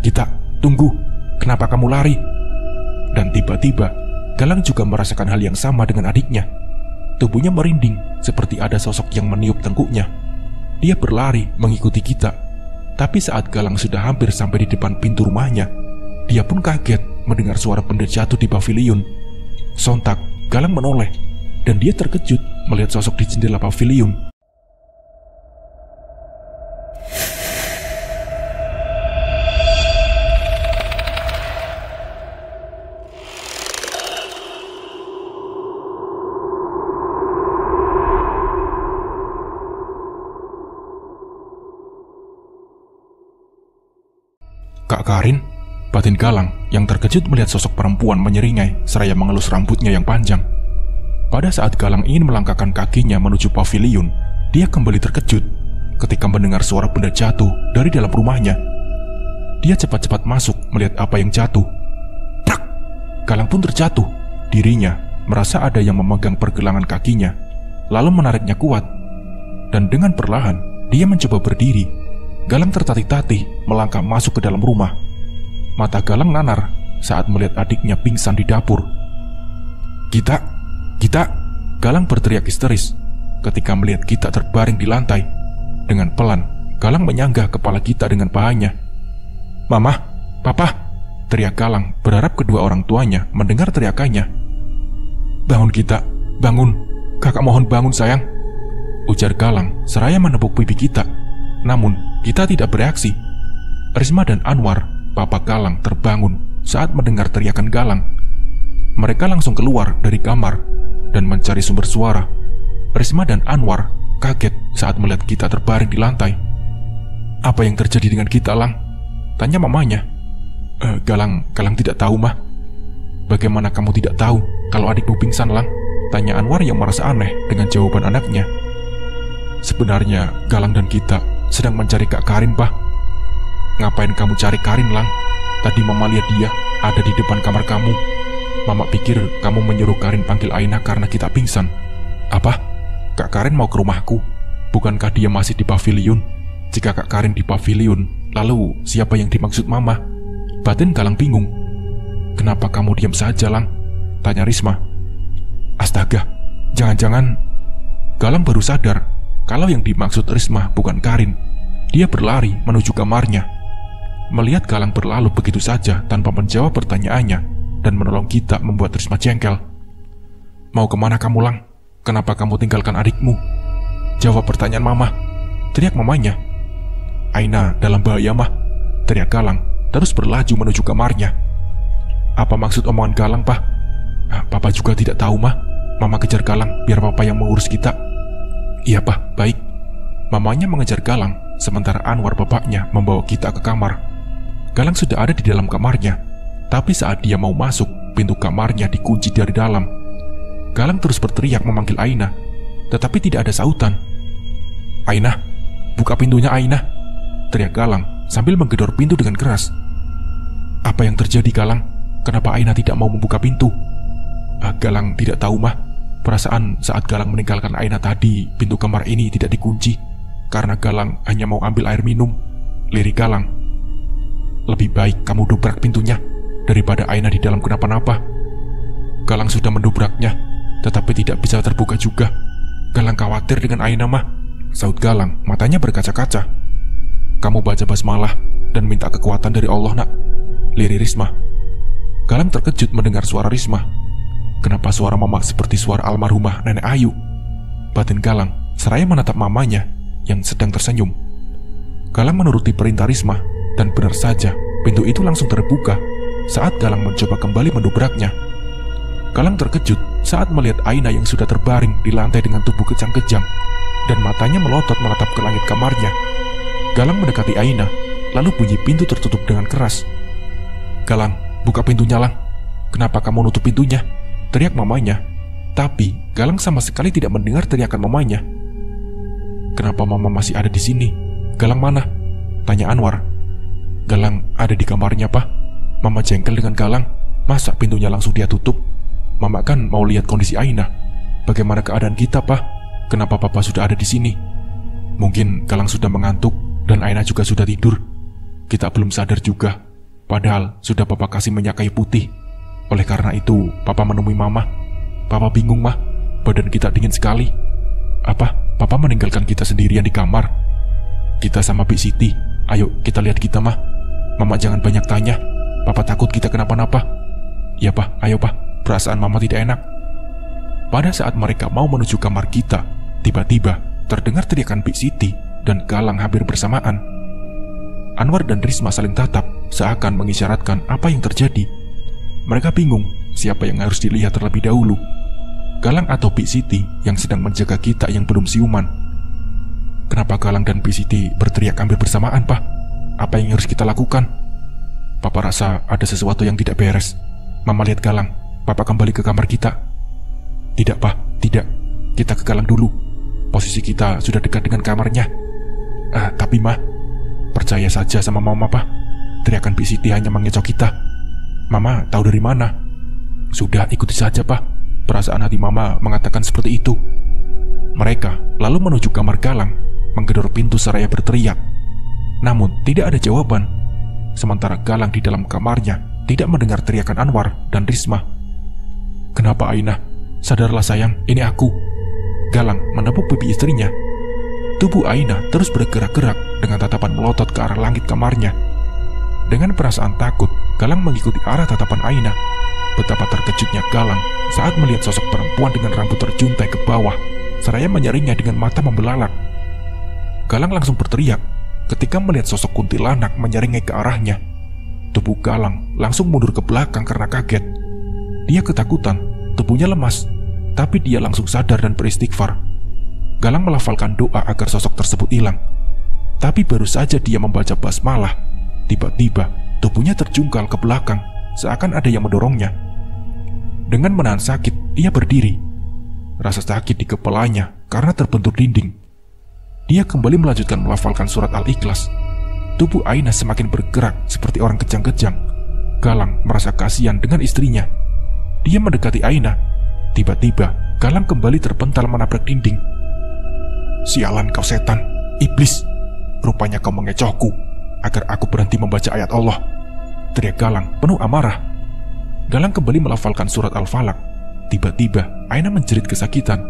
"Kita, tunggu, kenapa kamu lari?" Dan tiba-tiba, Galang juga merasakan hal yang sama dengan adiknya. Tubuhnya merinding, seperti ada sosok yang meniup tengkuknya. Dia berlari mengikuti kita. Tapi saat Galang sudah hampir sampai di depan pintu rumahnya, dia pun kaget mendengar suara benda jatuh di paviliun. Sontak, Galang menoleh, dan dia terkejut melihat sosok di jendela paviliun. "Kak Karin?" batin Galang yang terkejut melihat sosok perempuan menyeringai seraya mengelus rambutnya yang panjang. Pada saat Galang ingin melangkahkan kakinya menuju paviliun, dia kembali terkejut ketika mendengar suara benda jatuh dari dalam rumahnya. Dia cepat-cepat masuk melihat apa yang jatuh. Prak! Galang pun terjatuh. Dirinya merasa ada yang memegang pergelangan kakinya, lalu menariknya kuat. Dan dengan perlahan, dia mencoba berdiri. Galang tertatih-tatih melangkah masuk ke dalam rumah. Mata Galang nanar saat melihat adiknya pingsan di dapur. Kita! Galang berteriak histeris ketika melihat Gita terbaring di lantai. Dengan pelan, Galang menyanggah kepala Gita dengan pahanya. "Mama, Papa!" teriak Galang, berharap kedua orang tuanya mendengar teriakannya. "Bangun Gita, bangun! Kakak mohon bangun sayang!" ujar Galang seraya menepuk pipi Gita. Namun, Gita tidak bereaksi. Risma dan Anwar, papa Galang, terbangun saat mendengar teriakan Galang. Mereka langsung keluar dari kamar dan mencari sumber suara. Risma dan Anwar kaget saat melihat Gita terbaring di lantai. "Apa yang terjadi dengan Gita, Lang?" tanya mamanya. Galang tidak tahu, Mah." "Bagaimana kamu tidak tahu kalau adikmu pingsan, Lang?" tanya Anwar yang merasa aneh dengan jawaban anaknya. "Sebenarnya Galang dan Gita sedang mencari Kak Karin, Pak." "Ngapain kamu cari Karin, Lang? Tadi Mama lihat dia ada di depan kamar kamu. Mama pikir kamu menyuruh Karin panggil Aina karena kita pingsan." "Apa? Kak Karin mau ke rumahku? Bukankah dia masih di paviliun? Jika Kak Karin di paviliun, lalu siapa yang dimaksud Mama?" Batin Galang bingung. "Kenapa kamu diam saja, Lang?" tanya Risma. "Astaga, jangan-jangan..." Galang baru sadar kalau yang dimaksud Risma bukan Karin. Dia berlari menuju kamarnya. Melihat Galang berlalu begitu saja tanpa menjawab pertanyaannya dan menolong Gita membuat Risma jengkel. "Mau kemana kamu, Lang? Kenapa kamu tinggalkan adikmu? Jawab pertanyaan Mama," teriak mamanya. "Aina dalam bahaya, Mah," teriak Galang terus berlaju menuju kamarnya. "Apa maksud omongan Galang, Pak?" "Papa juga tidak tahu, Mah. Mama kejar Galang biar Papa yang mengurus kita." "Iya, Pak, baik." Mamanya mengejar Galang, sementara Anwar bapaknya membawa Gita ke kamar. Galang sudah ada di dalam kamarnya, tapi saat dia mau masuk, pintu kamarnya dikunci dari dalam. Galang terus berteriak memanggil Aina, tetapi tidak ada sautan. "Aina, buka pintunya, Aina!" teriak Galang sambil menggedor pintu dengan keras. "Apa yang terjadi, Galang? Kenapa Aina tidak mau membuka pintu?" "Galang tidak tahu, Mah. Perasaan saat Galang meninggalkan Aina tadi, pintu kamar ini tidak dikunci karena Galang hanya mau ambil air minum," lirik Galang. "Lebih baik kamu dobrak pintunya daripada Aina di dalam kenapa-napa." Galang sudah mendobraknya, tetapi tidak bisa terbuka juga. "Galang khawatir dengan Aina, Mah," saut Galang, matanya berkaca-kaca. "Kamu baca basmalah dan minta kekuatan dari Allah, Nak," lirik Risma. Galang terkejut mendengar suara Risma. Kenapa suara Mama seperti suara almarhumah Nenek Ayu? Batin Galang seraya menatap mamanya yang sedang tersenyum. Galang menuruti perintah Risma, dan benar saja pintu itu langsung terbuka saat Galang mencoba kembali mendobraknya. Galang terkejut saat melihat Aina yang sudah terbaring di lantai dengan tubuh kejang-kejang dan matanya melotot menatap ke langit kamarnya. Galang mendekati Aina, lalu bunyi pintu tertutup dengan keras. "Galang, buka pintunya, Lang. Kenapa kamu nutup pintunya?" teriak mamanya. Tapi Galang sama sekali tidak mendengar teriakan mamanya. "Kenapa Mama masih ada di sini? Galang mana?" tanya Anwar. "Galang ada di kamarnya, Pak." Mama jengkel dengan Galang. "Masa pintunya langsung dia tutup? Mama kan mau lihat kondisi Aina. Bagaimana keadaan kita, Pak? Kenapa Papa sudah ada di sini? Mungkin Galang sudah mengantuk dan Aina juga sudah tidur. Kita belum sadar juga," Padahal sudah papa kasih minyak kayu putih. Oleh karena itu, papa menemui mama. Papa bingung, mah. Badan kita dingin sekali. Apa? Papa meninggalkan kita sendirian di kamar. Kita sama Bik Siti. Ayo kita lihat kita, mah. Mama jangan banyak tanya. Papa takut kita kenapa-napa. Ya, Pak. Ayo, Pak. Perasaan mama tidak enak. Pada saat mereka mau menuju kamar kita, tiba-tiba terdengar teriakan Bik Siti dan Galang hampir bersamaan. Anwar dan Risma saling tatap, seakan mengisyaratkan apa yang terjadi. Mereka bingung siapa yang harus dilihat terlebih dahulu, Galang atau Bik Siti yang sedang menjaga kita yang belum siuman. Kenapa Galang dan Bik Siti berteriak hampir bersamaan, Pak? Apa yang harus kita lakukan? Papa rasa ada sesuatu yang tidak beres. Mama lihat Galang. Papa kembali ke kamar kita. Tidak, Pak, tidak. Kita ke Galang dulu. Posisi kita sudah dekat dengan kamarnya. Tapi, Mah, percaya saja sama Mama, Pak. Teriakan Bik Siti hanya mengecoh kita. Mama tahu dari mana? Sudah, ikuti saja, Pak. Perasaan hati Mama mengatakan seperti itu. Mereka lalu menuju kamar Galang, menggedor pintu seraya berteriak. Namun tidak ada jawaban. Sementara Galang di dalam kamarnya tidak mendengar teriakan Anwar dan Risma. Kenapa, Ainah? Sadarlah sayang, ini aku. Galang menepuk pipi istrinya. Tubuh Ainah terus bergerak-gerak dengan tatapan melotot ke arah langit kamarnya. Dengan perasaan takut, Galang mengikuti arah tatapan Ainah. Betapa terkejutnya Galang saat melihat sosok perempuan dengan rambut terjuntai ke bawah, seraya menyaringnya dengan mata membelalak. Galang langsung berteriak ketika melihat sosok kuntilanak menyaringai ke arahnya. Tubuh Galang langsung mundur ke belakang karena kaget. Dia ketakutan, tubuhnya lemas, tapi dia langsung sadar dan beristighfar. Galang melafalkan doa agar sosok tersebut hilang. Tapi baru saja dia membaca basmalah, tiba-tiba tubuhnya terjungkal ke belakang, seakan ada yang mendorongnya. Dengan menahan sakit, dia berdiri. Rasa sakit di kepalanya karena terbentur dinding. Dia kembali melanjutkan melafalkan surat Al-Ikhlas. Tubuh Ainah semakin bergerak seperti orang kejang-kejang. Galang merasa kasihan dengan istrinya. Dia mendekati Ainah. Tiba-tiba Galang kembali terpental menabrak dinding. Sialan kau setan, iblis. Rupanya kau mengecohku agar aku berhenti membaca ayat Allah, teriak Galang penuh amarah. Galang kembali melafalkan surat Al-Falaq. Tiba-tiba Ainah menjerit kesakitan.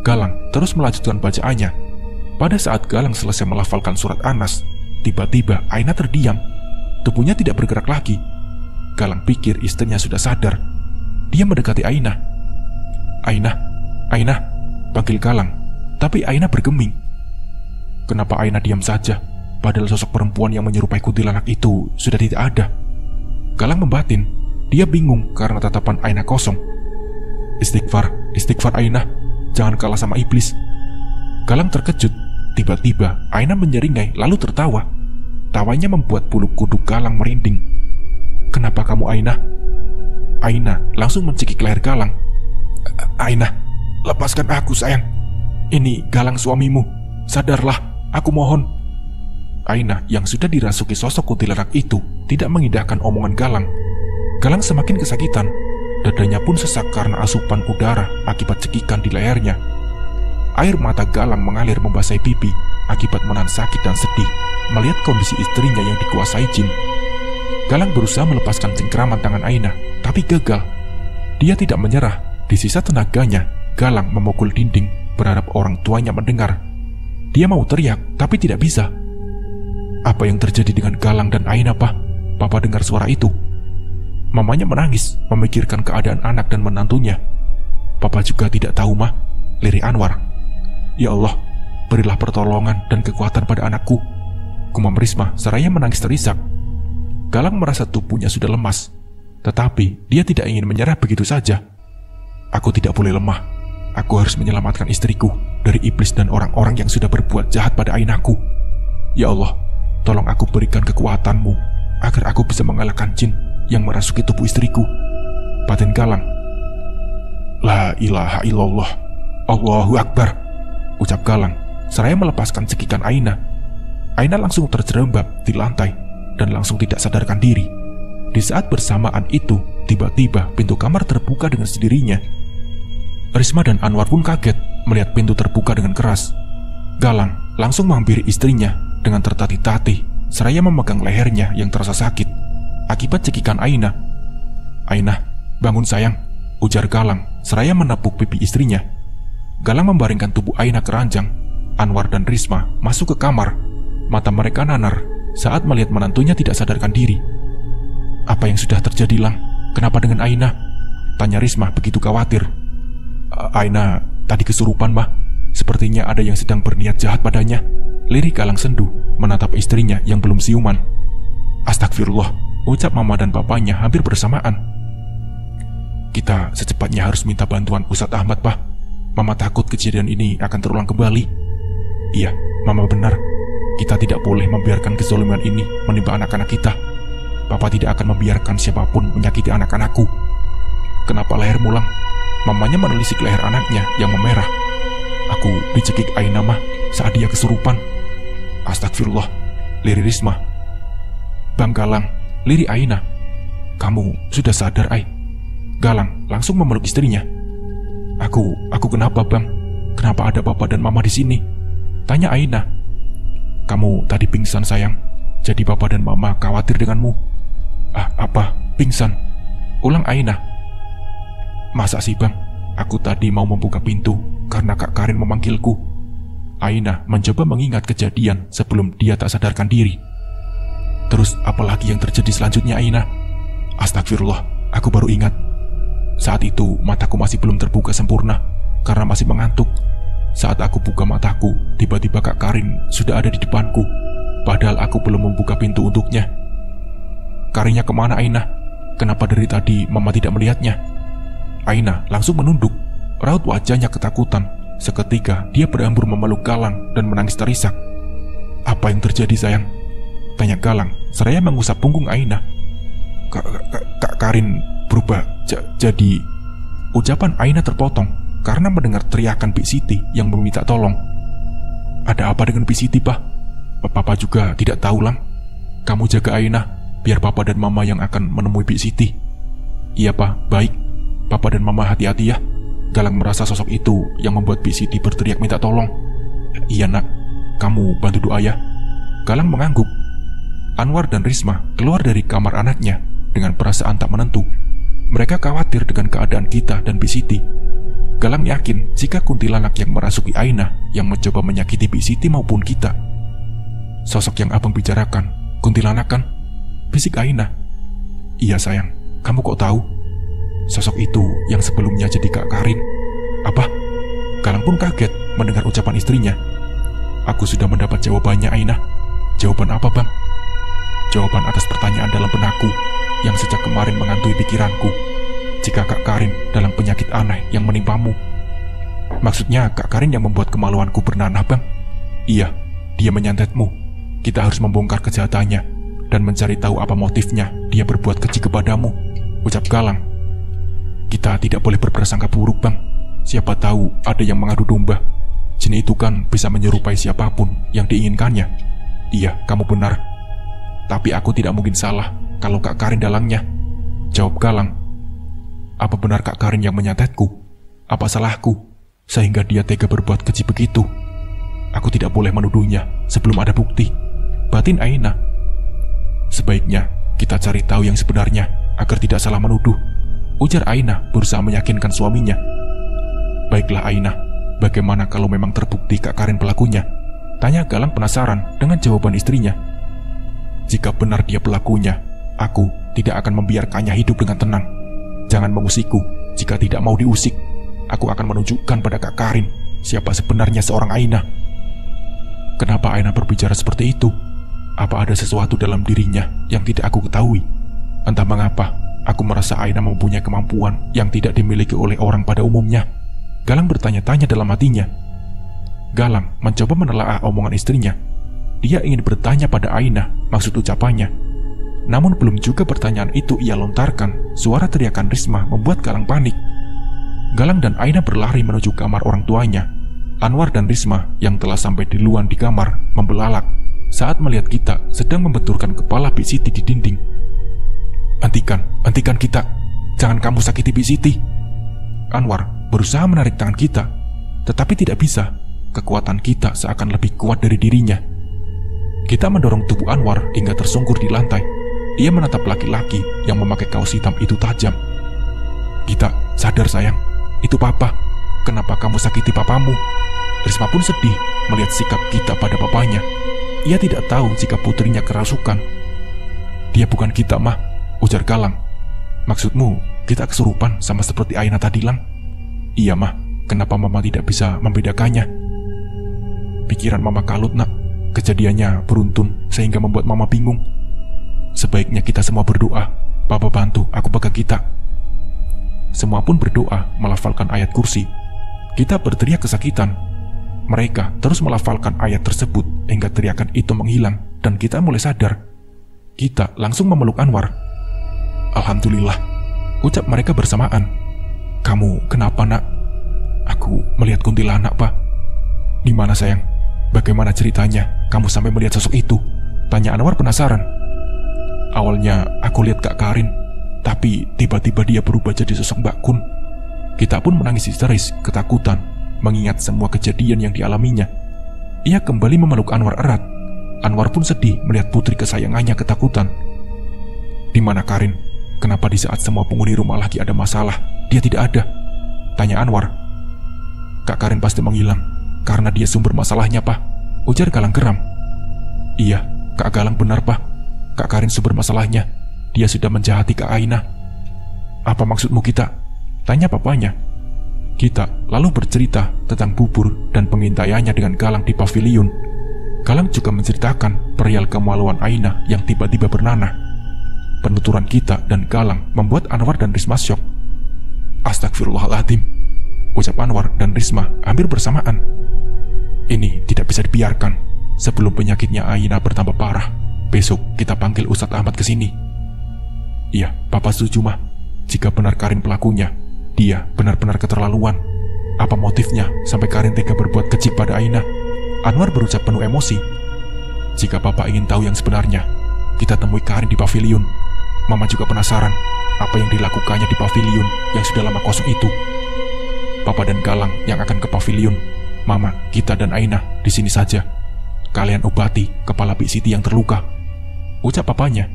Galang terus melanjutkan bacaannya. Pada saat Galang selesai melafalkan surat Anas, tiba-tiba Ainah terdiam. Tubuhnya tidak bergerak lagi. Galang pikir istrinya sudah sadar. Dia mendekati Ainah. Ainah, Ainah, panggil Galang. Tapi Ainah bergeming. Kenapa Ainah diam saja? Padahal sosok perempuan yang menyerupai kuntilanak itu sudah tidak ada. Galang membatin. Dia bingung karena tatapan Ainah kosong. Istighfar, istighfar Ainah. Jangan kalah sama iblis. Galang terkejut. Tiba-tiba Ainah menyeringai lalu tertawa. Tawanya membuat bulu kuduk Galang merinding. Kenapa kamu, Ainah? Ainah langsung mencekik leher Galang. Ainah, lepaskan aku sayang. Ini Galang suamimu. Sadarlah, aku mohon. Ainah yang sudah dirasuki sosok kuntilanak itu tidak mengindahkan omongan Galang. Galang semakin kesakitan. Dadanya pun sesak karena asupan udara akibat cekikan di lehernya. Air mata Galang mengalir membasahi pipi akibat menahan sakit dan sedih melihat kondisi istrinya yang dikuasai jin. Galang berusaha melepaskan cengkraman tangan Ainah, tapi gagal. Dia tidak menyerah. Di sisa tenaganya, Galang memukul dinding berharap orang tuanya mendengar. Dia mau teriak, tapi tidak bisa. Apa yang terjadi dengan Galang dan Ainah, Pak? Papa dengar suara itu. Mamanya menangis, memikirkan keadaan anak dan menantunya. Papa juga tidak tahu, Mah, lirik Anwar. Ya Allah, berilah pertolongan dan kekuatan pada anakku, gumam Risma seraya menangis terisak. Galang merasa tubuhnya sudah lemas, tetapi dia tidak ingin menyerah begitu saja. Aku tidak boleh lemah. Aku harus menyelamatkan istriku dari iblis dan orang-orang yang sudah berbuat jahat pada Ainahku. Ya Allah, tolong aku berikan kekuatanmu agar aku bisa mengalahkan jin yang merasuki tubuh istriku, batin Galang. La ilaha illallah, Allahu Akbar, ucap Galang seraya melepaskan cekikan Ainah. Ainah langsung terjerembab di lantai dan langsung tidak sadarkan diri. Di saat bersamaan itu, tiba-tiba pintu kamar terbuka dengan sendirinya. Risma dan Anwar pun kaget melihat pintu terbuka dengan keras. Galang langsung menghampiri istrinya dengan tertatih-tatih seraya memegang lehernya yang terasa sakit akibat cekikan Ainah. "Ainah, bangun sayang," ujar Galang seraya menepuk pipi istrinya. Galang membaringkan tubuh Ainah ke ranjang. Anwar dan Risma masuk ke kamar. Mata mereka nanar saat melihat menantunya tidak sadarkan diri. "Apa yang sudah terjadi, Lang? Kenapa dengan Ainah?" tanya Risma begitu khawatir. "Ainah tadi kesurupan, Mah. Sepertinya ada yang sedang berniat jahat padanya," lirik Galang sendu menatap istrinya yang belum siuman. "Astagfirullah," ucap mama dan papanya hampir bersamaan. "Kita secepatnya harus minta bantuan Ustadz Ahmad, Pak. Mama takut kejadian ini akan terulang kembali." "Iya, Mama benar. Kita tidak boleh membiarkan kezaliman ini menimpa anak-anak kita. Papa tidak akan membiarkan siapapun menyakiti anak-anakku." "Kenapa lehermu, Lang?" Mamanya menelisik leher anaknya yang memerah. "Aku dicekik Ainah, Mah, saat dia kesurupan." "Astagfirullah," lirik Risma. "Bang Galang," lirik Ainah. "Kamu sudah sadar, Ai?" Galang langsung memeluk istrinya. Aku kenapa, Bang? Kenapa ada Papa dan Mama di sini?" tanya Ainah. "Kamu tadi pingsan, sayang. Jadi Papa dan Mama khawatir denganmu." Apa? Pingsan?" ulang Ainah. "Masa sih, Bang? Aku tadi mau membuka pintu karena Kak Karin memanggilku." Ainah mencoba mengingat kejadian sebelum dia tak sadarkan diri. "Terus apalagi yang terjadi selanjutnya, Ainah?" "Astagfirullah, aku baru ingat. Saat itu mataku masih belum terbuka sempurna karena masih mengantuk. Saat aku buka mataku, tiba-tiba Kak Karin sudah ada di depanku, padahal aku belum membuka pintu untuknya." "Karinnya kemana, Ainah? Kenapa dari tadi Mama tidak melihatnya?" Ainah langsung menunduk. Raut wajahnya ketakutan. Seketika dia berhambur memeluk Galang dan menangis terisak. "Apa yang terjadi, sayang?" tanya Galang seraya mengusap punggung Ainah. Kak Karin berubah jadi..." Ucapan Ainah terpotong karena mendengar teriakan Bik Siti yang meminta tolong. "Ada apa dengan Bik Siti, Pak?" "Papa juga tidak tahu, Lang. Kamu jaga Ainah, biar Papa dan Mama yang akan menemui Bik Siti." "Iya, Pak, baik. Papa dan Mama hati-hati ya." Galang merasa sosok itu yang membuat Bik Siti berteriak minta tolong. "Iya, Nak. Kamu bantu doa ya." Galang mengangguk. Anwar dan Risma keluar dari kamar anaknya dengan perasaan tak menentu. Mereka khawatir dengan keadaan kita dan Bik Siti. Galang yakin jika kuntilanak yang merasuki Ainah yang mencoba menyakiti Bik Siti maupun kita. "Sosok yang abang bicarakan, kuntilanak kan?" bisik Ainah. "Iya, sayang. Kamu kok tahu?" "Sosok itu yang sebelumnya jadi Kak Karin." "Apa?" Galang pun kaget mendengar ucapan istrinya. "Aku sudah mendapat jawabannya, Ainah." "Jawaban apa, Bang?" "Jawaban atas pertanyaan dalam benakku yang sejak kemarin menghantui pikiranku. Jika Kak Karin dalam penyakit aneh yang menimpamu." "Maksudnya Kak Karin yang membuat kemaluanku bernanah, Bang?" "Iya, dia menyantetmu. Kita harus membongkar kejahatannya dan mencari tahu apa motifnya dia berbuat keji kepadamu," ucap Galang. "Kita tidak boleh berprasangka buruk, Bang. Siapa tahu ada yang mengadu domba. Jin itu kan bisa menyerupai siapapun yang diinginkannya." "Iya, kamu benar. Tapi aku tidak mungkin salah kalau Kak Karin dalangnya," jawab Galang. "Apa benar Kak Karin yang menyantetku? Apa salahku sehingga dia tega berbuat keji begitu? Aku tidak boleh menuduhnya sebelum ada bukti," batin Ainah. "Sebaiknya kita cari tahu yang sebenarnya agar tidak salah menuduh," ujar Ainah berusaha meyakinkan suaminya. "Baiklah, Ainah, bagaimana kalau memang terbukti Kak Karin pelakunya?" tanya Galang penasaran dengan jawaban istrinya. "Jika benar dia pelakunya, aku tidak akan membiarkannya hidup dengan tenang. Jangan mengusikku jika tidak mau diusik. Aku akan menunjukkan pada Kak Karin siapa sebenarnya seorang Ainah." Kenapa Ainah berbicara seperti itu? Apa ada sesuatu dalam dirinya yang tidak aku ketahui? Entah mengapa, aku merasa Ainah mempunyai kemampuan yang tidak dimiliki oleh orang pada umumnya. Galang bertanya-tanya dalam hatinya. Galang mencoba menelaah omongan istrinya. Dia ingin bertanya pada Ainah maksud ucapannya. Namun belum juga pertanyaan itu ia lontarkan, suara teriakan Risma membuat Galang panik. Galang dan Ainah berlari menuju kamar orang tuanya. Anwar dan Risma yang telah sampai duluan di kamar membelalak saat melihat kita sedang membenturkan kepala Bik Siti di dinding. Hentikan kita. Jangan kamu sakiti Bik Siti." Anwar berusaha menarik tangan kita, tetapi tidak bisa. Kekuatan kita seakan lebih kuat dari dirinya. Kita mendorong tubuh Anwar hingga tersungkur di lantai. Ia menatap laki-laki yang memakai kaos hitam itu tajam. "Kita, sadar sayang, itu papa. Kenapa kamu sakiti papamu?" Risma pun sedih melihat sikap kita pada papanya. Ia tidak tahu jika putrinya kerasukan. "Dia bukan kita, Mah," ujar Galang. "Maksudmu, kita kesurupan sama seperti Aina tadi, Lang?" "Iya, Mah. Kenapa Mama tidak bisa membedakannya?" "Pikiran Mama kalut, Nak. Kejadiannya beruntun sehingga membuat Mama bingung. Sebaiknya kita semua berdoa. Papa bantu aku pegang kita." Semua pun berdoa melafalkan ayat kursi. Kita berteriak kesakitan. Mereka terus melafalkan ayat tersebut hingga teriakan itu menghilang dan kita mulai sadar. Kita langsung memeluk Anwar. "Alhamdulillah," ucap mereka bersamaan. "Kamu kenapa, Nak?" "Aku melihat kuntilanak, Pak." "Di mana, sayang? Bagaimana ceritanya kamu sampai melihat sosok itu?" tanya Anwar penasaran. "Awalnya aku lihat Kak Karin, tapi tiba-tiba dia berubah jadi sosok Mbak Kun." Kita pun menangis histeris, ketakutan, mengingat semua kejadian yang dialaminya. Ia kembali memeluk Anwar erat. Anwar pun sedih melihat putri kesayangannya ketakutan. "Di mana Karin? Kenapa di saat semua penghuni rumah lagi ada masalah, dia tidak ada?" tanya Anwar. "Kak Karin pasti menghilang, karena dia sumber masalahnya, Pak," ujar Galang geram. "Iya, Kak Galang benar, Pak. Kak Karin sumber masalahnya. Dia sudah menjahati Kak Aina." "Apa maksudmu kita?" tanya papanya. Kita lalu bercerita tentang bubur dan pengintaiannya dengan Galang di pavilion. Galang juga menceritakan perihal kemaluan Aina yang tiba-tiba bernanah. Penuturan kita dan Galang membuat Anwar dan Risma syok. "Astagfirullahaladzim," ucap Anwar dan Risma hampir bersamaan. "Ini tidak bisa dibiarkan. Sebelum penyakitnya Aina bertambah parah, besok kita panggil Ustadz Ahmad ke sini." "Iya, Papa setuju, Mah. Jika benar Karin pelakunya, dia benar-benar keterlaluan. Apa motifnya sampai Karin tega berbuat keji pada Aina?" Anwar berucap penuh emosi. "Jika Papa ingin tahu yang sebenarnya, kita temui Karin di pavilion. Mama juga penasaran apa yang dilakukannya di pavilion yang sudah lama kosong itu. Papa dan Galang yang akan ke pavilion. Mama, kita dan Aina di sini saja. Kalian obati kepala Bik Siti yang terluka," ucap papanya.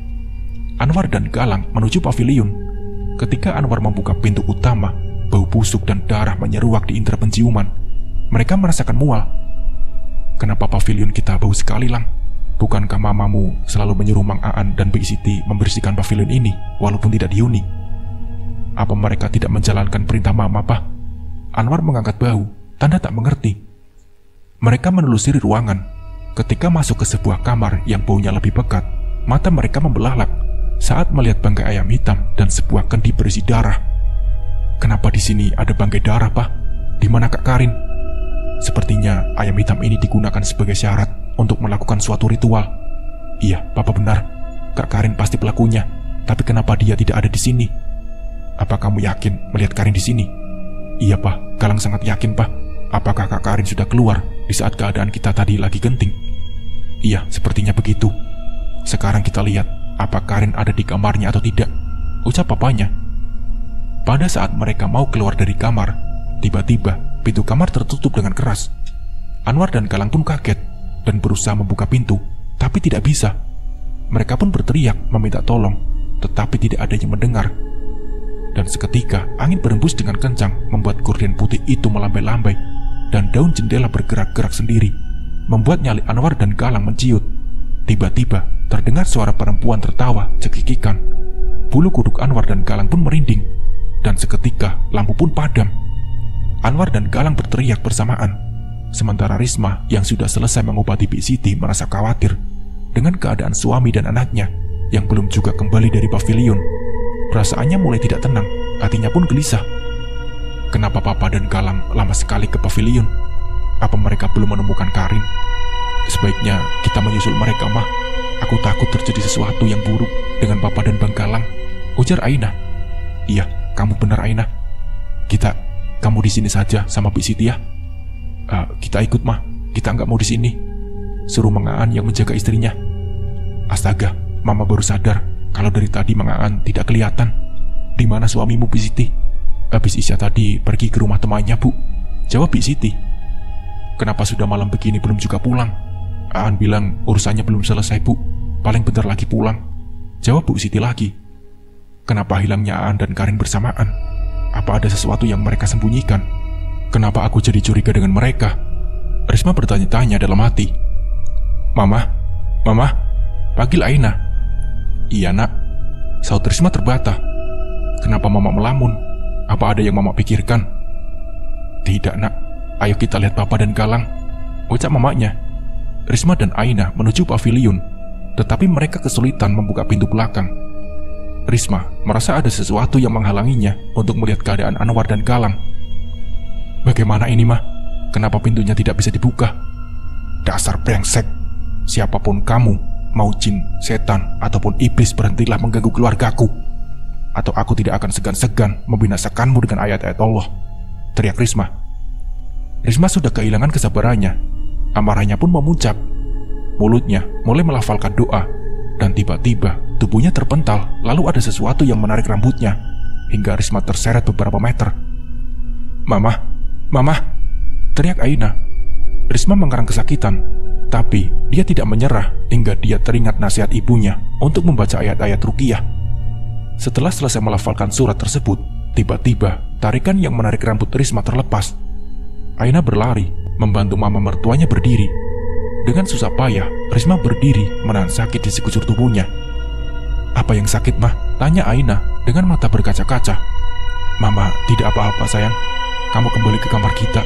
Anwar dan Galang menuju pavilion. Ketika Anwar membuka pintu utama, bau busuk dan darah menyeruak di indera penciuman. Mereka merasakan mual. "Kenapa pavilion kita bau sekali, Lang? Bukankah mamamu selalu menyuruh Mang Aan dan Bik Siti membersihkan pavilion ini walaupun tidak dihuni? Apa mereka tidak menjalankan perintah mama, Pak?" Anwar mengangkat bahu, tanda tak mengerti. Mereka menelusuri ruangan. Ketika masuk ke sebuah kamar yang baunya lebih pekat, mata mereka membelalak saat melihat bangkai ayam hitam dan sebuah kendi berisi darah. "Kenapa di sini ada bangkai darah, Pak? Di mana Kak Karin?" "Sepertinya ayam hitam ini digunakan sebagai syarat untuk melakukan suatu ritual." "Iya, Papa benar. Kak Karin pasti pelakunya. Tapi kenapa dia tidak ada di sini?" "Apa kamu yakin melihat Karin di sini?" "Iya, Pak. Galang sangat yakin, Pak. Apakah Kak Karin sudah keluar di saat keadaan kita tadi lagi genting?" "Iya, sepertinya begitu. Sekarang kita lihat apa Karin ada di kamarnya atau tidak," ucap papanya. Pada saat mereka mau keluar dari kamar, tiba-tiba pintu kamar tertutup dengan keras. Anwar dan Galang pun kaget dan berusaha membuka pintu, tapi tidak bisa. Mereka pun berteriak meminta tolong, tetapi tidak ada yang mendengar. Dan seketika angin berembus dengan kencang membuat gorden putih itu melambai-lambai, dan daun jendela bergerak-gerak sendiri, membuat nyali Anwar dan Galang menciut. Tiba-tiba terdengar suara perempuan tertawa cekikikan. Bulu kuduk Anwar dan Galang pun merinding, dan seketika lampu pun padam. Anwar dan Galang berteriak bersamaan. Sementara Risma yang sudah selesai mengobati Bik Siti merasa khawatir dengan keadaan suami dan anaknya yang belum juga kembali dari pavilion. Perasaannya mulai tidak tenang, hatinya pun gelisah. Kenapa Papa dan Galang lama sekali ke pavilion? Apa mereka belum menemukan Karin? Sebaiknya kita menyusul mereka, Mah. Aku takut terjadi sesuatu yang buruk dengan Papa dan Bang Galang, ujar Aina. Iya, kamu benar, Aina. Kamu di sini saja sama Bik Siti ya. Kita ikut, Mah. Kita nggak mau di sini. Suruh Mang Aan yang menjaga istrinya. Astaga, Mama baru sadar kalau dari tadi Mang Aan tidak kelihatan. Di mana suamimu, Bik Siti? Habis Isya tadi pergi ke rumah temannya, Bu, jawab Bik Siti. Kenapa sudah malam begini belum juga pulang? Aan bilang urusannya belum selesai, Bu. Paling bentar lagi pulang. Jawab Bu Siti lagi. Kenapa hilangnya Aan dan Karin bersamaan? Apa ada sesuatu yang mereka sembunyikan? Kenapa aku jadi curiga dengan mereka? Risma bertanya-tanya dalam hati. Mama, panggil Aina. Iya nak, saut Risma terbata. Kenapa mama melamun? Apa ada yang mama pikirkan? Tidak nak, ayo kita lihat Papa dan Galang, ucap mamanya. Risma dan Aina menuju pavilion, tetapi mereka kesulitan membuka pintu belakang. Risma merasa ada sesuatu yang menghalanginya untuk melihat keadaan Anwar dan Galang. Bagaimana ini mah? Kenapa pintunya tidak bisa dibuka? Dasar brengsek, siapapun kamu, mau jin, setan, ataupun iblis, berhentilah mengganggu keluargaku, atau aku tidak akan segan-segan membinasakanmu dengan ayat-ayat Allah, teriak Risma. Risma sudah kehilangan kesabarannya. Amarahnya pun memuncak. Mulutnya mulai melafalkan doa, dan tiba-tiba tubuhnya terpental, lalu ada sesuatu yang menarik rambutnya, hingga Risma terseret beberapa meter. Mama, teriak Aina. Risma mengerang kesakitan, tapi dia tidak menyerah hingga dia teringat nasihat ibunya untuk membaca ayat-ayat ruqyah. Setelah selesai melafalkan surat tersebut, tiba-tiba tarikan yang menarik rambut Risma terlepas. Aina berlari, membantu mama mertuanya berdiri. Dengan susah payah, Risma berdiri menahan sakit di sekujur tubuhnya. Apa yang sakit mah? Tanya Aina dengan mata berkaca-kaca. Mama, tidak apa-apa sayang. Kamu kembali ke kamar kita.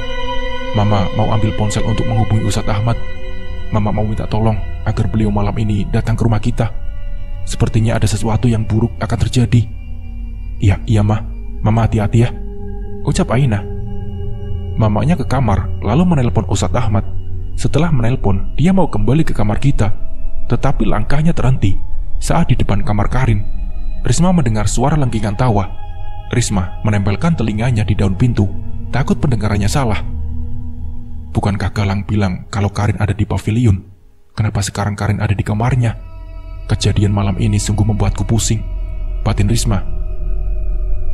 Mama mau ambil ponsel untuk menghubungi Ustadz Ahmad. Mama mau minta tolong agar beliau malam ini datang ke rumah kita. Sepertinya ada sesuatu yang buruk akan terjadi. Iya mah, mama hati-hati ya, ucap Aina. Mamanya ke kamar lalu menelpon Ustadz Ahmad. Setelah menelpon, dia mau kembali ke kamar kita, tetapi langkahnya terhenti saat di depan kamar Karin. Risma mendengar suara lengkingan tawa. Risma menempelkan telinganya di daun pintu, takut pendengarannya salah. Bukankah Galang bilang kalau Karin ada di pavilion? Kenapa sekarang Karin ada di kamarnya? Kejadian malam ini sungguh membuatku pusing, batin Risma.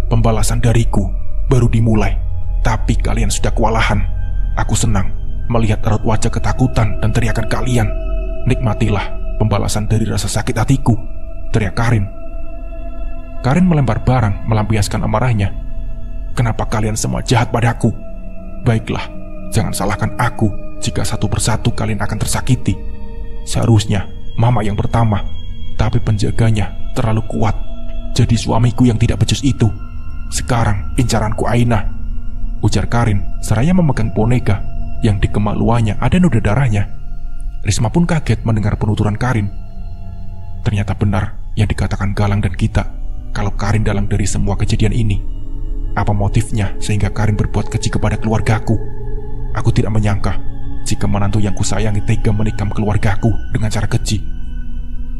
Pembalasan dariku baru dimulai, tapi kalian sudah kewalahan. Aku senang melihat raut wajah ketakutan dan teriakan kalian. Nikmatilah pembalasan dari rasa sakit hatiku, teriak Karin. Karin melempar barang melampiaskan amarahnya. Kenapa kalian semua jahat padaku? Baiklah, jangan salahkan aku jika satu persatu kalian akan tersakiti. Seharusnya mama yang pertama, tapi penjaganya terlalu kuat. Jadi suamiku yang tidak becus itu. Sekarang incaranku Aina, ujar Karin seraya memegang boneka yang di kemaluannya ada noda darahnya. Risma pun kaget mendengar penuturan Karin. Ternyata benar yang dikatakan Galang dan kita, kalau Karin dalang dari semua kejadian ini. Apa motifnya sehingga Karin berbuat keji kepada keluargaku? Aku tidak menyangka jika menantu yang kusayangi tega menikam keluargaku dengan cara keji.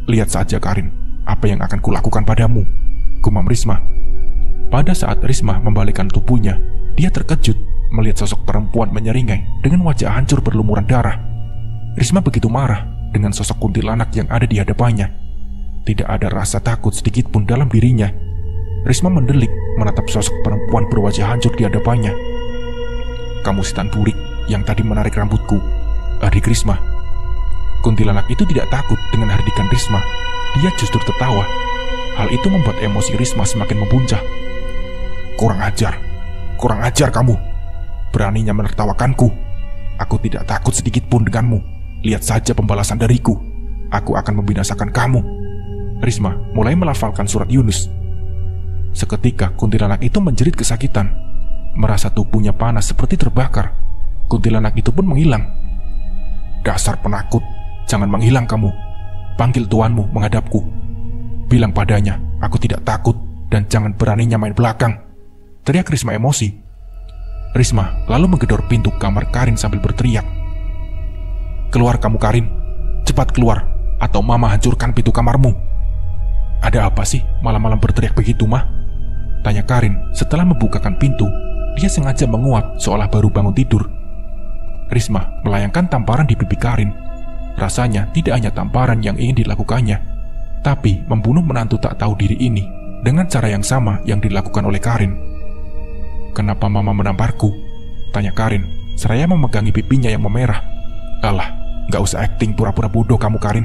Lihat saja Karin, apa yang akan kulakukan padamu, gumam Risma. Pada saat Risma membalikkan tubuhnya, dia terkejut melihat sosok perempuan menyeringai dengan wajah hancur berlumuran darah. Risma begitu marah dengan sosok kuntilanak yang ada di hadapannya. Tidak ada rasa takut sedikit pun dalam dirinya. Risma mendelik menatap sosok perempuan berwajah hancur di hadapannya. Kamu setan burik yang tadi menarik rambutku, adik Risma. Kuntilanak itu tidak takut dengan hardikan Risma. Dia justru tertawa. Hal itu membuat emosi Risma semakin membuncah. Kurang ajar kamu. Beraninya menertawakanku. Aku tidak takut sedikit pun denganmu. Lihat saja pembalasan dariku. Aku akan membinasakan kamu. Risma mulai melafalkan surat Yunus. Seketika kuntilanak itu menjerit kesakitan. Merasa tubuhnya panas seperti terbakar. Kuntilanak itu pun menghilang. Dasar penakut, jangan menghilang kamu. Panggil tuanmu menghadapku. Bilang padanya, aku tidak takut dan jangan beraninya main belakang, teriak Risma emosi. Risma lalu menggedor pintu kamar Karin sambil berteriak. Keluar kamu Karin, cepat keluar atau mama hancurkan pintu kamarmu. Ada apa sih malam-malam berteriak begitu mah? Tanya Karin setelah membukakan pintu. Dia sengaja menguap seolah baru bangun tidur. Risma melayangkan tamparan di pipi Karin. Rasanya tidak hanya tamparan yang ingin dilakukannya, tapi membunuh menantu tak tahu diri ini dengan cara yang sama yang dilakukan oleh Karin. Kenapa mama menamparku? Tanya Karin seraya memegangi pipinya yang memerah. Alah, gak usah akting pura-pura bodoh kamu Karin.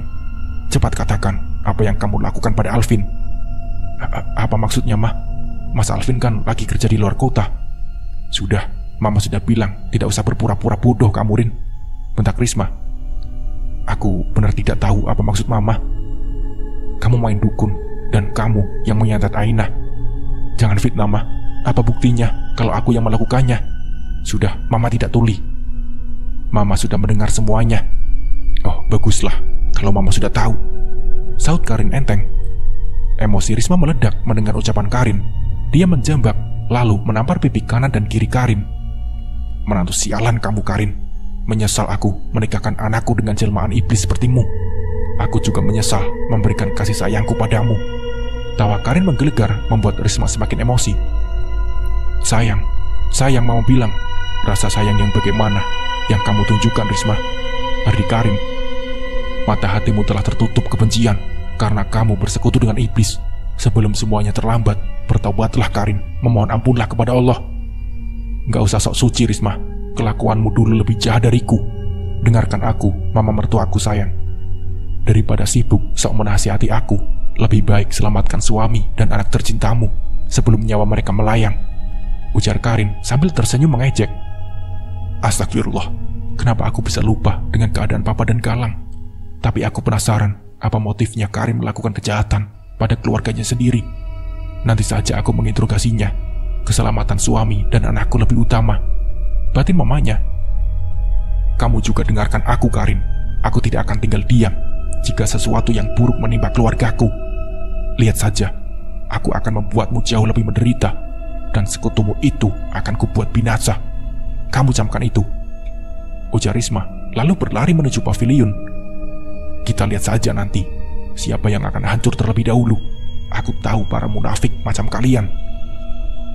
Cepat katakan, apa yang kamu lakukan pada Alvin. Apa maksudnya, Mah? Mas Alvin kan lagi kerja di luar kota. Sudah, Mama sudah bilang tidak usah berpura-pura bodoh kamu, Rin. Bentak Risma. Aku benar tidak tahu apa maksud Mama. Kamu main dukun, dan kamu yang menyantet Ainah. Jangan fitnah, Mah. Apa buktinya kalau aku yang melakukannya? Sudah, Mama tidak tuli. Mama sudah mendengar semuanya. Oh, baguslah kalau Mama sudah tahu, saut Karin enteng. Emosi Risma meledak mendengar ucapan Karin. Dia menjambak, lalu menampar pipi kanan dan kiri Karin. Menantu sialan kamu, Karin. Menyesal aku menikahkan anakku dengan jelmaan iblis sepertimu. Aku juga menyesal memberikan kasih sayangku padamu. Tawa Karin menggelegar membuat Risma semakin emosi. Sayang Mama bilang. Rasa sayang yang bagaimana yang kamu tunjukkan, Risma? Ardi Karin. Mata hatimu telah tertutup kebencian karena kamu bersekutu dengan iblis. Sebelum semuanya terlambat, bertaubatlah Karin, memohon ampunlah kepada Allah. Gak usah sok suci, Risma. Kelakuanmu dulu lebih jahat dariku. Dengarkan aku, Mama mertuaku sayang. Daripada sibuk sok menasihati aku, lebih baik selamatkan suami dan anak tercintamu sebelum nyawa mereka melayang, ujar Karin sambil tersenyum mengejek. Astagfirullah, kenapa aku bisa lupa dengan keadaan Papa dan Galang? Tapi aku penasaran apa motifnya Karin melakukan kejahatan pada keluarganya sendiri. Nanti saja aku menginterogasinya. Keselamatan suami dan anakku lebih utama, batin mamanya. Kamu juga dengarkan aku, Karin. Aku tidak akan tinggal diam jika sesuatu yang buruk menimpa keluargaku. Lihat saja, aku akan membuatmu jauh lebih menderita, dan sekutumu itu akan kubuat binasa. Kamu camkan itu, ujar Risma, lalu berlari menuju pavilion. Kita lihat saja nanti siapa yang akan hancur terlebih dahulu. Aku tahu para munafik macam kalian.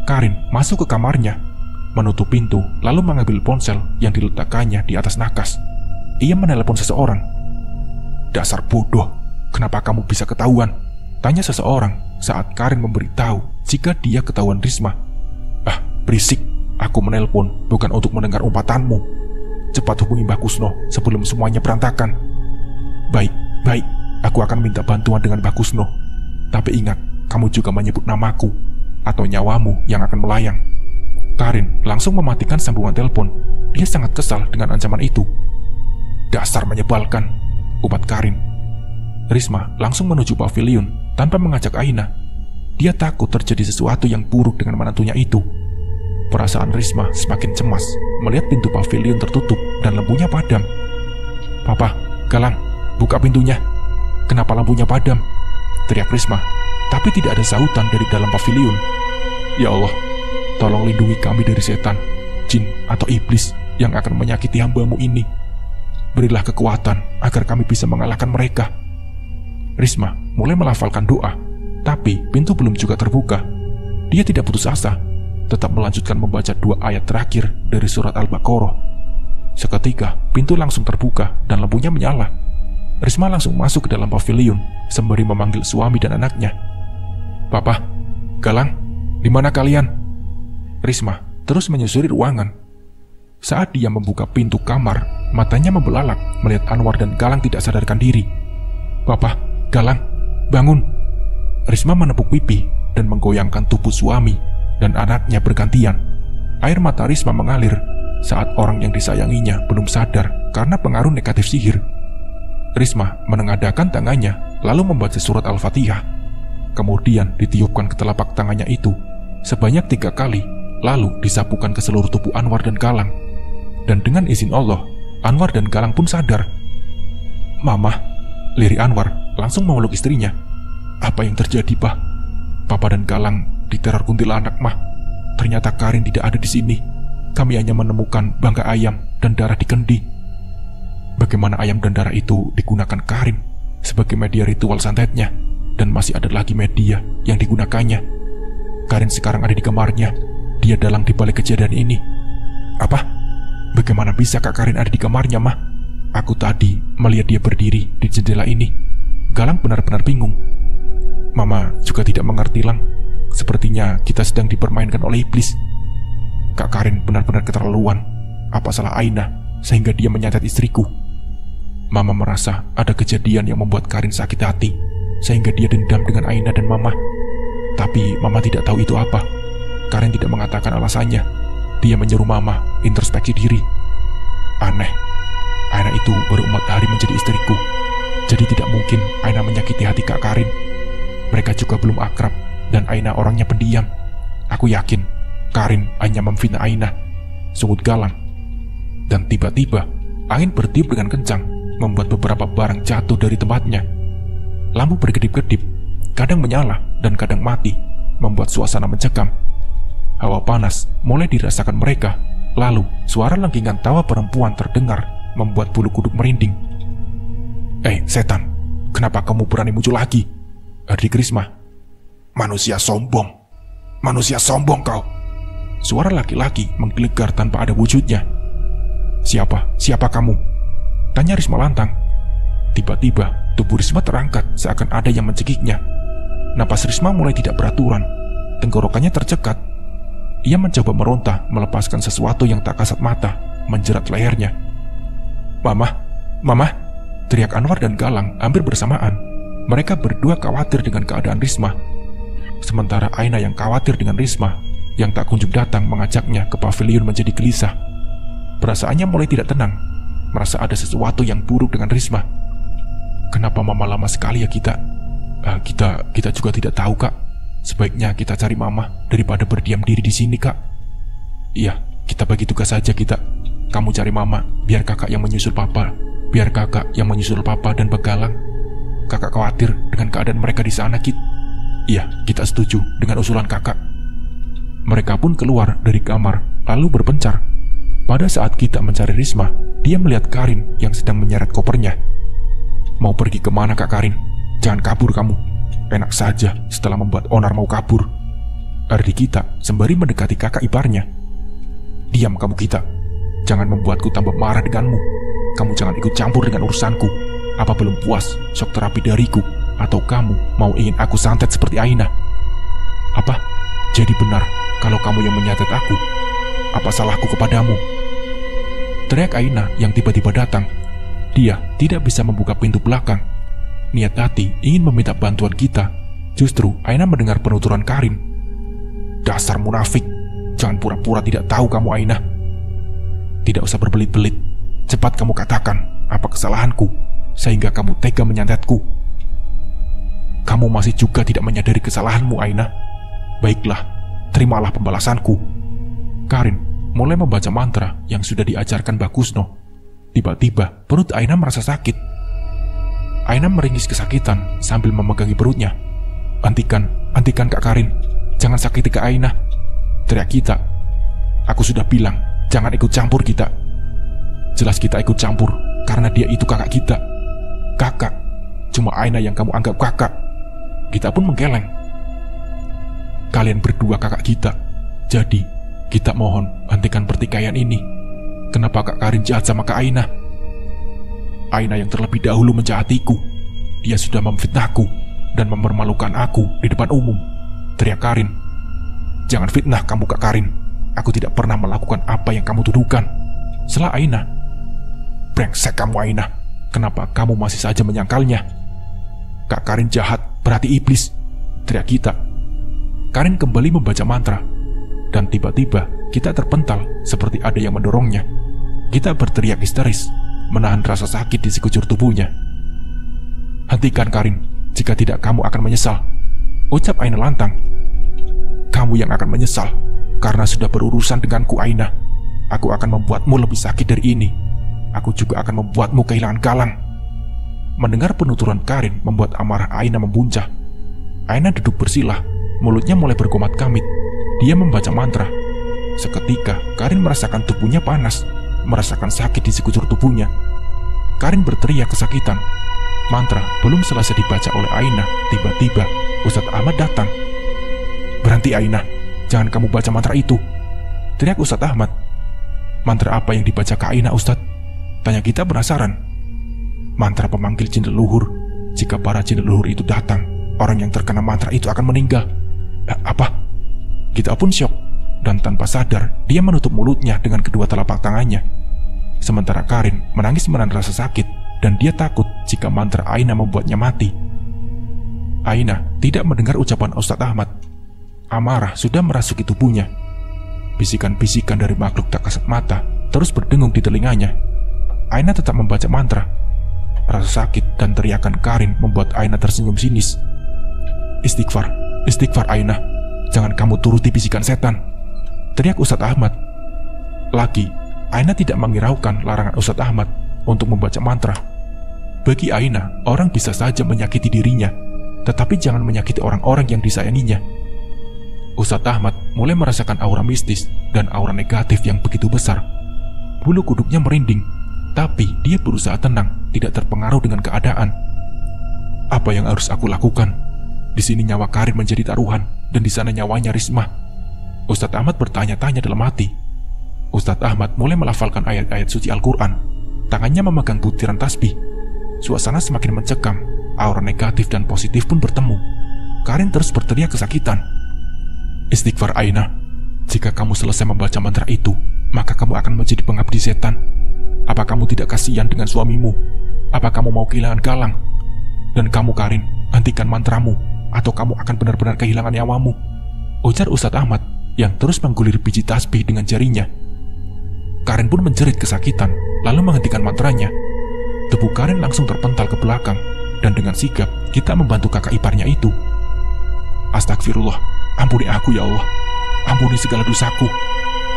Karin masuk ke kamarnya, menutup pintu, lalu mengambil ponsel yang diletakkannya di atas nakas. Ia menelepon seseorang. Dasar bodoh, kenapa kamu bisa ketahuan? Tanya seseorang saat Karin memberitahu jika dia ketahuan Risma. Ah, berisik, aku menelpon bukan untuk mendengar umpatanmu. Cepat hubungi Mbah Kusno sebelum semuanya berantakan. Baik, aku akan minta bantuan dengan Mbah Kusno. Tapi ingat, kamu juga menyebut namaku atau nyawamu yang akan melayang. Karin langsung mematikan sambungan telepon. Dia sangat kesal dengan ancaman itu. Dasar menyebalkan, ubat Karin. Risma langsung menuju pavilion tanpa mengajak Ainah. Dia takut terjadi sesuatu yang buruk dengan menantunya itu. Perasaan Risma semakin cemas melihat pintu pavilion tertutup dan lampunya padam. Papa, Galang, buka pintunya. Kenapa lampunya padam? Teriak Risma, tapi tidak ada sautan dari dalam pavilion. Ya Allah, tolong lindungi kami dari setan, jin, atau iblis yang akan menyakiti hamba-Mu ini. Berilah kekuatan agar kami bisa mengalahkan mereka. Risma mulai melafalkan doa, tapi pintu belum juga terbuka. Dia tidak putus asa, tetap melanjutkan membaca 2 ayat terakhir dari surat Al-Baqarah. Seketika pintu langsung terbuka dan lampunya menyala. Risma langsung masuk ke dalam pavilion sembari memanggil suami dan anaknya. Papa, Galang, di mana kalian? Risma terus menyusuri ruangan. Saat dia membuka pintu kamar, matanya membelalak melihat Anwar dan Galang tidak sadarkan diri. Papa, Galang, bangun. Risma menepuk pipi dan menggoyangkan tubuh suami dan anaknya bergantian. Air mata Risma mengalir saat orang yang disayanginya belum sadar karena pengaruh negatif sihir. Risma menengadahkan tangannya lalu membaca surat Al-Fatihah. Kemudian ditiupkan ke telapak tangannya itu sebanyak 3 kali, lalu disapukan ke seluruh tubuh Anwar dan Galang. Dan dengan izin Allah, Anwar dan Galang pun sadar. Mama, lirik Anwar langsung memeluk istrinya. Apa yang terjadi, Pak? Papa dan Galang diteror kuntilanak, Mah. Ternyata Karin tidak ada di sini. Kami hanya menemukan bangkai ayam dan darah di kendi. Bagaimana ayam dan darah itu digunakan Karin sebagai media ritual santetnya, dan masih ada lagi media yang digunakannya. Karin sekarang ada di kamarnya. Dia dalang di balik kejadian ini. Apa? Bagaimana bisa Kak Karin ada di kamarnya, Mah? Aku tadi melihat dia berdiri di jendela ini. Galang benar-benar bingung. Mama juga tidak mengerti, Lang. Sepertinya kita sedang dipermainkan oleh iblis. Kak Karin benar-benar keterlaluan. Apa salah Ainah sehingga dia menyantet istriku? Mama merasa ada kejadian yang membuat Karin sakit hati, sehingga dia dendam dengan Aina dan Mama. Tapi Mama tidak tahu itu apa. Karin tidak mengatakan alasannya. Dia menyuruh Mama introspeksi diri. Aneh, Aina itu baru 4 hari menjadi istriku. Jadi tidak mungkin Aina menyakiti hati Kak Karin. Mereka juga belum akrab dan Aina orangnya pendiam. Aku yakin Karin hanya memfitnah Aina, sungut Galang. Dan tiba-tiba angin bertiup dengan kencang, membuat beberapa barang jatuh dari tempatnya. Lampu berkedip-kedip, kadang menyala dan kadang mati, membuat suasana mencekam. Hawa panas mulai dirasakan mereka. Lalu suara lengkingan tawa perempuan terdengar, membuat bulu kuduk merinding. Setan, kenapa kamu berani muncul lagi? Adik Risma. Manusia sombong kau. Suara laki-laki menggelegar tanpa ada wujudnya. Siapa kamu? Tanya Risma lantang. Tiba-tiba tubuh Risma terangkat seakan ada yang mencekiknya. Napas Risma mulai tidak beraturan. Tenggorokannya tercekat. Ia mencoba meronta, melepaskan sesuatu yang tak kasat mata, menjerat lehernya. Mama, teriak Anwar dan Galang hampir bersamaan. Mereka berdua khawatir dengan keadaan Risma. Sementara Aina yang khawatir dengan Risma, yang tak kunjung datang mengajaknya ke pavilion menjadi gelisah. Perasaannya mulai tidak tenang, merasa ada sesuatu yang buruk dengan Risma. Kenapa Mama lama sekali ya kita? Kita juga tidak tahu, Kak. Sebaiknya kita cari Mama daripada berdiam diri di sini, Kak. Iya, kita bagi tugas saja kita. Kamu cari Mama, biar Kakak yang menyusul Papa. Biar Kakak yang menyusul Papa dan Begalang. Kakak khawatir dengan keadaan mereka di sana, Kit. Iya, kita setuju dengan usulan Kakak. Mereka pun keluar dari kamar, lalu berpencar. Pada saat kita mencari Risma, dia melihat Karin yang sedang menyeret kopernya. Mau pergi kemana, Kak Karin? Jangan kabur kamu. Enak saja setelah membuat onar mau kabur. Ardi kita sembari mendekati kakak iparnya. Diam kamu kita. Jangan membuatku tambah marah denganmu. Kamu jangan ikut campur dengan urusanku. Apa belum puas shock terapi dariku? Atau kamu mau ingin aku santet seperti Aina? Apa? Jadi benar kalau kamu yang menyantet aku? Apa salahku kepadamu? Teriak Aina yang tiba-tiba datang. Dia tidak bisa membuka pintu belakang. Niat hati ingin meminta bantuan kita. Justru Aina mendengar penuturan Karin. Dasar munafik. Jangan pura-pura tidak tahu kamu, Aina. Tidak usah berbelit-belit. Cepat kamu katakan apa kesalahanku sehingga kamu tega menyantetku. Kamu masih juga tidak menyadari kesalahanmu, Aina. Baiklah, terimalah pembalasanku. Karin mulai membaca mantra yang sudah diajarkan Bagusno. Tiba-tiba perut Aina merasa sakit. Aina meringis kesakitan sambil memegangi perutnya. Hentikan Kak Karin. Jangan sakiti Kak Aina. Teriak kita. Aku sudah bilang, jangan ikut campur kita. Jelas kita ikut campur karena dia itu kakak kita. Kakak, cuma Aina yang kamu anggap kakak. Kita pun menggeleng. Kalian berdua kakak kita. Jadi, kita mohon hentikan pertikaian ini. Kenapa Kak Karin jahat sama Kak Aina? Aina yang terlebih dahulu menjahatiku. Dia sudah memfitnahku dan mempermalukan aku di depan umum. Teriak Karin. Jangan fitnah kamu Kak Karin. Aku tidak pernah melakukan apa yang kamu tuduhkan. Sela Aina. Brengsek kamu Aina. Kenapa kamu masih saja menyangkalnya? Kak Karin jahat, berarti iblis. Teriak kita. Karin kembali membaca mantra. Dan tiba-tiba kita terpental seperti ada yang mendorongnya. Kita berteriak histeris, menahan rasa sakit di sekujur tubuhnya. Hentikan Karin, jika tidak kamu akan menyesal. Ucap Aina lantang. Kamu yang akan menyesal, karena sudah berurusan denganku Aina. Aku akan membuatmu lebih sakit dari ini. Aku juga akan membuatmu kehilangan Galang. Mendengar penuturan Karin membuat amarah Aina membuncah. Aina duduk bersilah, mulutnya mulai berkomat kamit. Dia membaca mantra. Seketika Karin merasakan tubuhnya panas, merasakan sakit di sekujur tubuhnya. Karin berteriak kesakitan. Mantra belum selesai dibaca oleh Aina, tiba-tiba Ustadz Ahmad datang. Berhenti Aina, jangan kamu baca mantra itu. Teriak Ustadz Ahmad. Mantra apa yang dibaca Kak Aina Ustadz? Tanya kita penasaran. Mantra pemanggil jin leluhur. Jika para jin leluhur itu datang, orang yang terkena mantra itu akan meninggal. Apa? Kita pun syok. Dan tanpa sadar, dia menutup mulutnya dengan kedua telapak tangannya. Sementara Karin menangis menahan rasa sakit, dan dia takut jika mantra Aina membuatnya mati. Aina tidak mendengar ucapan Ustadz Ahmad. Amarah sudah merasuki tubuhnya. Bisikan-bisikan dari makhluk tak kasat mata terus berdengung di telinganya. Aina tetap membaca mantra. Rasa sakit dan teriakan Karin membuat Aina tersenyum sinis. Istighfar, istighfar Aina. Jangan kamu turuti bisikan setan, teriak Ustadz Ahmad. Lagi, Aina tidak menghiraukan larangan Ustadz Ahmad untuk membaca mantra. Bagi Aina, orang bisa saja menyakiti dirinya, tetapi jangan menyakiti orang-orang yang disayanginya. Ustadz Ahmad mulai merasakan aura mistis dan aura negatif yang begitu besar. Bulu kuduknya merinding, tapi dia berusaha tenang, tidak terpengaruh dengan keadaan. Apa yang harus aku lakukan? Di sini nyawa Karin menjadi taruhan, dan di sana nyawanya Risma. Ustadz Ahmad bertanya-tanya dalam hati. Ustadz Ahmad mulai melafalkan ayat-ayat suci Al-Quran. Tangannya memegang butiran tasbih. Suasana semakin mencekam, aura negatif dan positif pun bertemu. Karin terus berteriak kesakitan. Istighfar Aina, jika kamu selesai membaca mantra itu, maka kamu akan menjadi pengabdi setan. Apa kamu tidak kasihan dengan suamimu? Apa kamu mau kehilangan Galang? Dan kamu Karin, hentikan mantramu, atau kamu akan benar-benar kehilangan nyawamu, ujar Ustadz Ahmad yang terus menggulir biji tasbih dengan jarinya. Karin pun menjerit kesakitan, lalu menghentikan mantranya. Tubuh Karin langsung terpental ke belakang, dan dengan sigap kita membantu kakak iparnya itu. Astagfirullah, ampuni aku ya Allah, ampuni segala dosaku,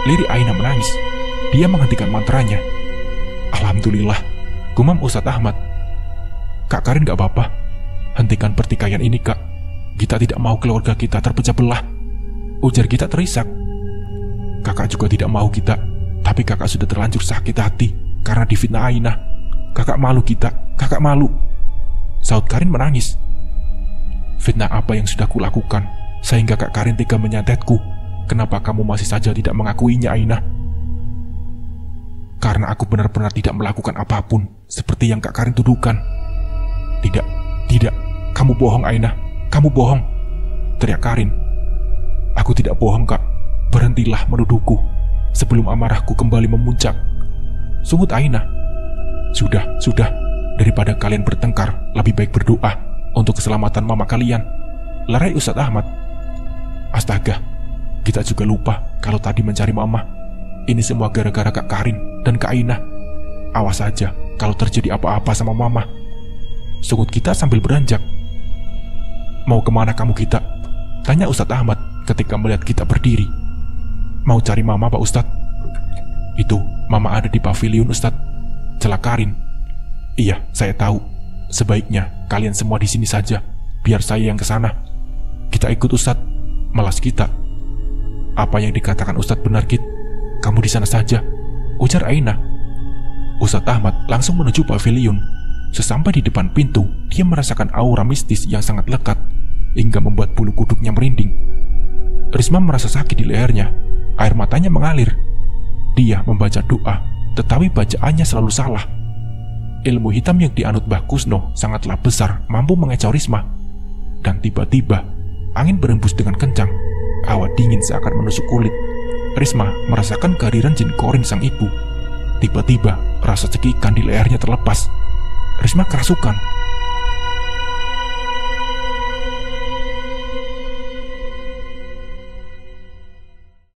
lirik Aina menangis. Dia menghentikan mantranya. Alhamdulillah, gumam Ustadz Ahmad. Kak Karin gak apa-apa. Hentikan pertikaian ini kak. Kita tidak mau keluarga kita terpecah belah, ujar kita terisak. Kakak juga tidak mau kita, tapi kakak sudah terlanjur sakit hati karena difitnah Aina. Kakak malu kita, kakak malu, saut Karin menangis. Fitnah apa yang sudah kulakukan sehingga Kak Karin tega menyantetku? Kenapa kamu masih saja tidak mengakuinya Aina? Karena aku benar-benar tidak melakukan apapun seperti yang Kak Karin tuduhkan. Tidak, kamu bohong Aina, kamu bohong, teriak Karin. Aku tidak bohong kak, berhentilah menuduhku sebelum amarahku kembali memuncak, sungut Aina. Sudah, daripada kalian bertengkar, lebih baik berdoa untuk keselamatan mama kalian, lerai Ustadz Ahmad. Astaga, kita juga lupa kalau tadi mencari mama. Ini semua gara-gara Kak Karin dan Kak Aina. Awas saja kalau terjadi apa-apa sama mama, sungut kita sambil beranjak. Mau kemana kamu kita? Tanya Ustadz Ahmad ketika melihat kita berdiri. Mau cari mama Pak Ustadz. Itu mama ada di pavilion Ustadz, celak Karin. Iya, saya tahu. Sebaiknya kalian semua di sini saja, biar saya yang ke sana. Kita ikut Ustadz, malas kita. Apa yang dikatakan Ustadz benar Kit. Kamu di sana saja, ujar Aina. Ustadz Ahmad langsung menuju pavilion. Sesampai di depan pintu, dia merasakan aura mistis yang sangat lekat, hingga membuat bulu kuduknya merinding. Risma merasa sakit di lehernya, air matanya mengalir. Dia membaca doa, tetapi bacaannya selalu salah. Ilmu hitam yang dianut Mbah Kusno sangatlah besar, mampu mengecau Risma. Dan tiba-tiba, angin berembus dengan kencang, hawa dingin seakan menusuk kulit. Risma merasakan kehadiran jin Korin sang ibu. Tiba-tiba, rasa cekikan di lehernya terlepas. Risma kerasukan.